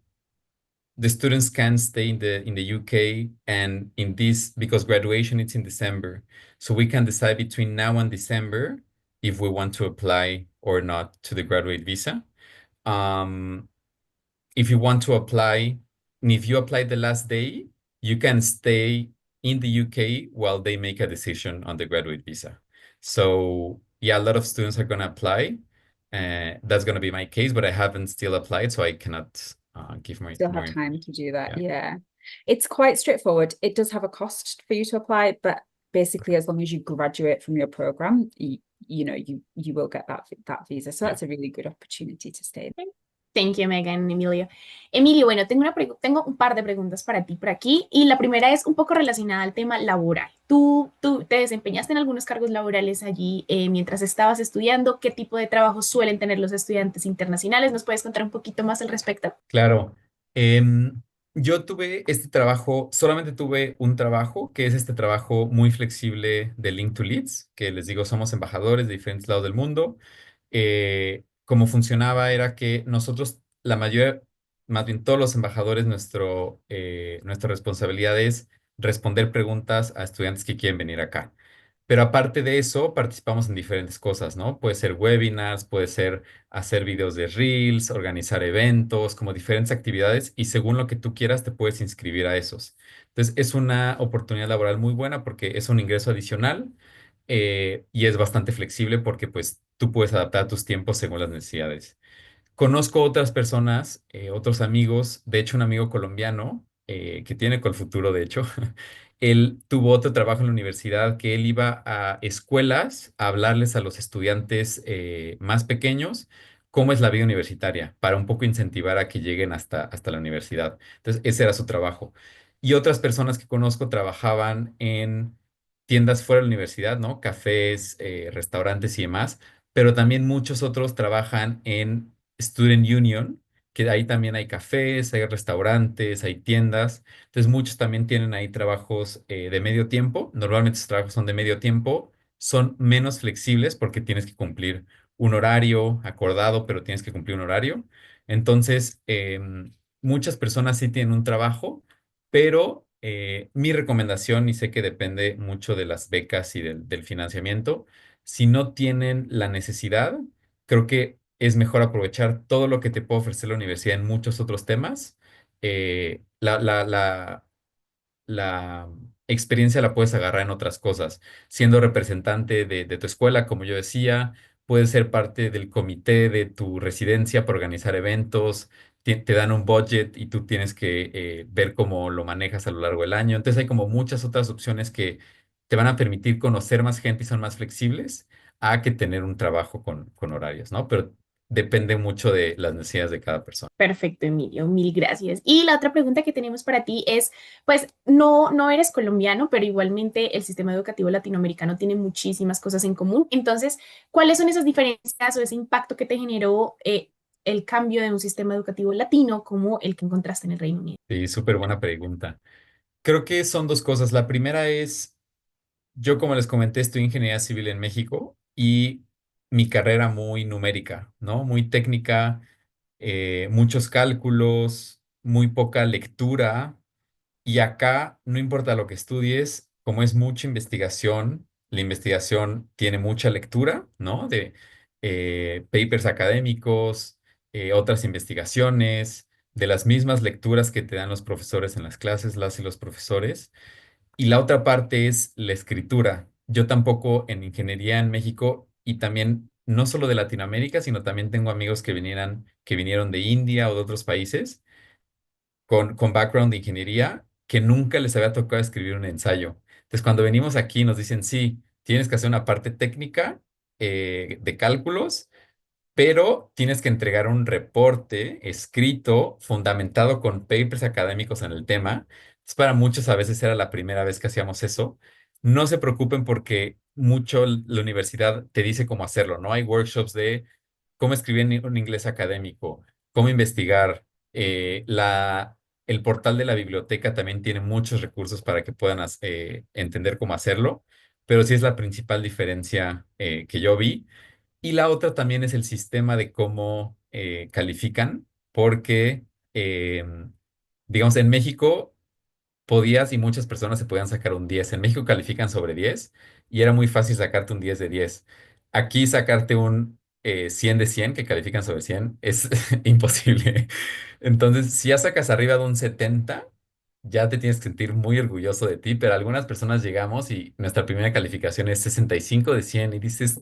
the students can stay in the UK, and in this, because graduation is in December. So we can decide between now and December if we want to apply or not to the graduate visa. If you want to apply, and if you apply the last day, you can stay in the UK while they make a decision on the graduate visa. So yeah, a lot of students are going to apply. That's going to be my case, but I haven't still applied, so I cannot give more Still have info. time to do that. Yeah. Yeah. It's quite straightforward. It does have a cost for you to apply, but basically, as long as you graduate from your program, you will get that visa. So that's a really good opportunity to stay. Thank you, Megan, Emilio. Emilio, bueno, tengo un par de preguntas para ti por aquí y la primera es un poco relacionada al tema laboral. ¿Tú te desempeñaste en algunos cargos laborales allí mientras estabas estudiando? ¿Qué tipo de trabajo suelen tener los estudiantes internacionales? ¿Nos puedes contar un poquito más al respecto? Claro. Yo tuve este trabajo, solamente tuve un trabajo, que es este trabajo muy flexible de Link to Leeds, que les digo, somos embajadores de diferentes lados del mundo. Cómo funcionaba era que nosotros, la mayoría, más bien todos los embajadores, nuestra responsabilidad es responder preguntas a estudiantes que quieren venir acá. Pero aparte de eso, participamos en diferentes cosas, ¿no? Puede ser webinars, puede ser hacer videos de Reels, organizar eventos, como diferentes actividades, y según lo que tú quieras, te puedes inscribir a esos. Entonces, es una oportunidad laboral muy buena porque es un ingreso adicional, y es bastante flexible porque pues tú puedes adaptar tus tiempos según las necesidades. Conozco otras personas, otros amigos, de hecho un amigo colombiano que tiene COLFUTURO, de hecho, él tuvo otro trabajo en la universidad que él iba a escuelas a hablarles a los estudiantes más pequeños cómo es la vida universitaria, para un poco incentivar a que lleguen hasta la universidad. Entonces, ese era su trabajo. Y otras personas que conozco trabajaban en tiendas fuera de la universidad, ¿no? Cafés, restaurantes y demás, pero también muchos otros trabajan en Student Union, que ahí también hay cafés, hay restaurantes, hay tiendas. Entonces muchos también tienen ahí trabajos de medio tiempo. Normalmente esos trabajos son de medio tiempo, son menos flexibles porque tienes que cumplir un horario acordado, pero tienes que cumplir un horario. Entonces, muchas personas sí tienen un trabajo, pero mi recomendación, y sé que depende mucho de las becas y del financiamiento, si no tienen la necesidad, creo que es mejor aprovechar todo lo que te puede ofrecer la universidad en muchos otros temas. La experiencia la puedes agarrar en otras cosas, siendo representante de tu escuela, como yo decía, puedes ser parte del comité de tu residencia para organizar eventos, te dan un budget y tú tienes que ver cómo lo manejas a lo largo del año. Entonces hay como muchas otras opciones que te van a permitir conocer más gente y son más flexibles a que tener un trabajo con horarios, ¿no? Pero depende mucho de las necesidades de cada persona. Perfecto, Emilio, mil gracias. Y la otra pregunta que tenemos para ti es, pues no eres colombiano, pero igualmente el sistema educativo latinoamericano tiene muchísimas cosas en común. Entonces, ¿cuáles son esas diferencias o ese impacto que te generó el cambio de un sistema educativo latino como el que encontraste en el Reino Unido? Sí, súper buena pregunta. Creo que son dos cosas. La primera es, yo como les comenté, estoy en ingeniería civil en México y mi carrera muy numérica, ¿no? Muy técnica, muchos cálculos, muy poca lectura. Y acá, no importa lo que estudies, como es mucha investigación, la investigación tiene mucha lectura, ¿no? De papers académicos, otras investigaciones. de las mismas lecturas que te dan los profesores en las clases, las y los profesores. Y la otra parte es la escritura. Yo tampoco en ingeniería en México y también no solo de Latinoamérica, sino también tengo amigos que vinieron de India o de otros países con background de ingeniería que nunca les había tocado escribir un ensayo. Entonces, cuando venimos aquí nos dicen, sí, tienes que hacer una parte técnica de cálculos, pero tienes que entregar un reporte escrito, fundamentado con papers académicos en el tema. Entonces, para muchos a veces era la primera vez que hacíamos eso. No se preocupen porque mucho la universidad te dice cómo hacerlo, ¿no? Hay workshops de cómo escribir en un inglés académico, cómo investigar. El portal de la biblioteca también tiene muchos recursos para que puedan entender cómo hacerlo, pero sí es la principal diferencia que yo vi. Y la otra también es el sistema de cómo califican, porque, digamos, en México podías y muchas personas se podían sacar un 10. En México califican sobre 10 y era muy fácil sacarte un 10 de 10. Aquí sacarte un 100 de 100 que califican sobre 100 es imposible. Entonces, si ya sacas arriba de un 70, ya te tienes que sentir muy orgulloso de ti, pero algunas personas llegamos y nuestra primera calificación es 65 de 100 y dices,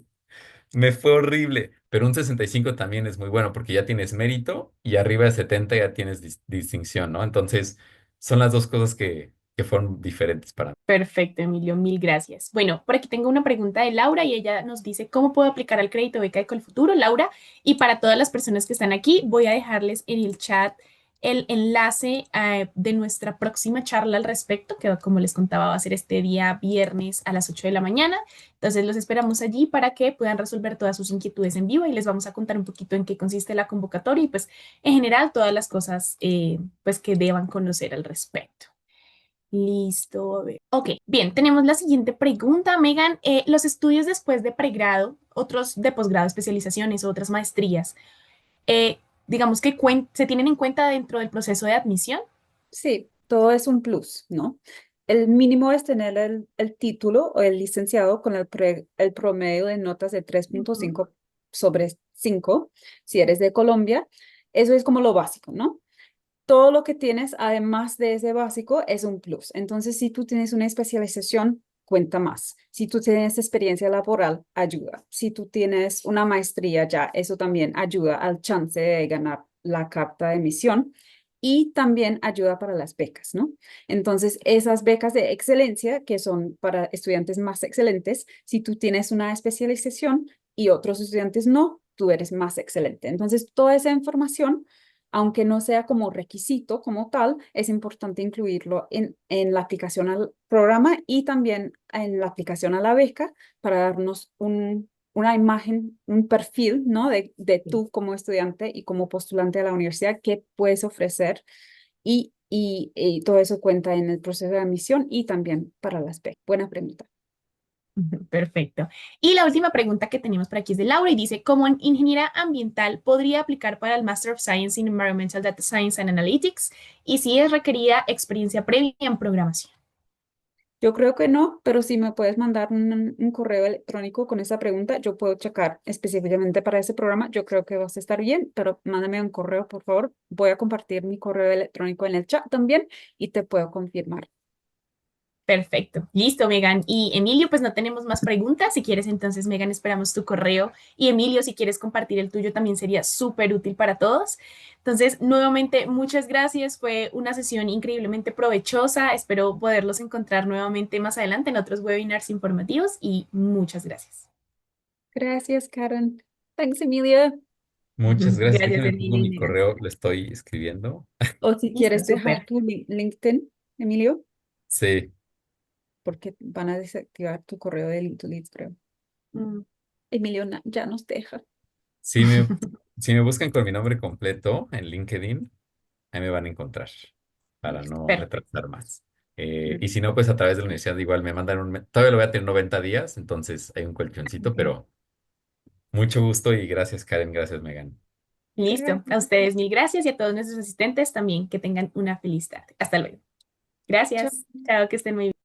me fue horrible, pero un 65 también es muy bueno porque ya tienes mérito y arriba de 70 ya tienes distinción, ¿no? Entonces, son las dos cosas que fueron diferentes para mí. Perfecto, Emilio, mil gracias. Bueno, por aquí tengo una pregunta de Laura y ella nos dice, ¿cómo puedo aplicar al crédito beca de Colfuturo, Laura? Y para todas las personas que están aquí, voy a dejarles en el chat el enlace de nuestra próxima charla al respecto, que como les contaba va a ser este día viernes a las 8 de la mañana. Entonces los esperamos allí para que puedan resolver todas sus inquietudes en vivo y les vamos a contar un poquito en qué consiste la convocatoria y pues en general todas las cosas pues que deban conocer al respecto. Listo, a ver. Ok, bien, tenemos la siguiente pregunta, Megan. Los estudios después de pregrado, otros de posgrado, especializaciones, otras maestrías, digamos que se tienen en cuenta dentro del proceso de admisión. Sí, todo es un plus, ¿no? El mínimo es tener el título o el licenciado con el promedio de notas de Ujú. 3.5 sobre 5, si eres de Colombia. Eso es como lo básico, ¿no? Todo lo que tienes, además de ese básico, es un plus. Entonces, si tú tienes una especialización, cuenta más. Si tú tienes experiencia laboral, ayuda. Si tú tienes una maestría ya, eso también ayuda al chance de ganar la carta de emisión y también ayuda para las becas, ¿no? Entonces, esas becas de excelencia, que son para estudiantes más excelentes, si tú tienes una especialización y otros estudiantes no, tú eres más excelente. Entonces, toda esa información aunque no sea como requisito como tal, es importante incluirlo en la aplicación al programa y también en la aplicación a la beca para darnos una imagen, un perfil, ¿no? De Sí. tú como estudiante y como postulante a la universidad, qué puedes ofrecer y todo eso cuenta en el proceso de admisión y también para las becas. Buena pregunta. Ujú, perfecto. Y la última pregunta que tenemos por aquí es de Laura y dice, ¿cómo en ingeniería ambiental podría aplicar para el Master of Science in Environmental Data Science and Analytics? Y si es requerida experiencia previa en programación. Yo creo que no, pero si me puedes mandar un correo electrónico con esa pregunta, yo puedo checar específicamente para ese programa. Yo creo que vas a estar bien, pero mándame un correo, por favor. Voy a compartir mi correo electrónico en el chat también y te puedo confirmar. Perfecto. Listo, Megan. Y Emilio, pues no tenemos más preguntas. Si quieres, entonces, Megan, esperamos tu correo. Y Emilio, si quieres compartir el tuyo, también sería súper útil para todos. Entonces, nuevamente, muchas gracias. Fue una sesión increíblemente provechosa. Espero poderlos encontrar nuevamente más adelante en otros webinars informativos y muchas gracias. Gracias, Karen. Thanks, Emilia. Muchas gracias. Gracias, Déjenme pongo Emilio y mi Megan. correo, lo estoy escribiendo. O si Listo, quieres dejar súper. tu LinkedIn, Emilio, Sí, porque van a desactivar tu correo de Leeds, creo. Mm, Emilio ya nos deja. sí si me buscan con mi nombre completo en LinkedIn, ahí me van a encontrar para Listo, no perfecto. retrasar más. Y si no, pues a través de la universidad igual me mandan todavía lo voy a tener 90 días, entonces hay un colchoncito, Ok. pero mucho gusto y gracias Karen, gracias Megan. Listo. A Gracias. ustedes mil gracias y a todos nuestros asistentes también que tengan una feliz tarde. Hasta luego. Chao. Gracias. Chao, que estén muy bien.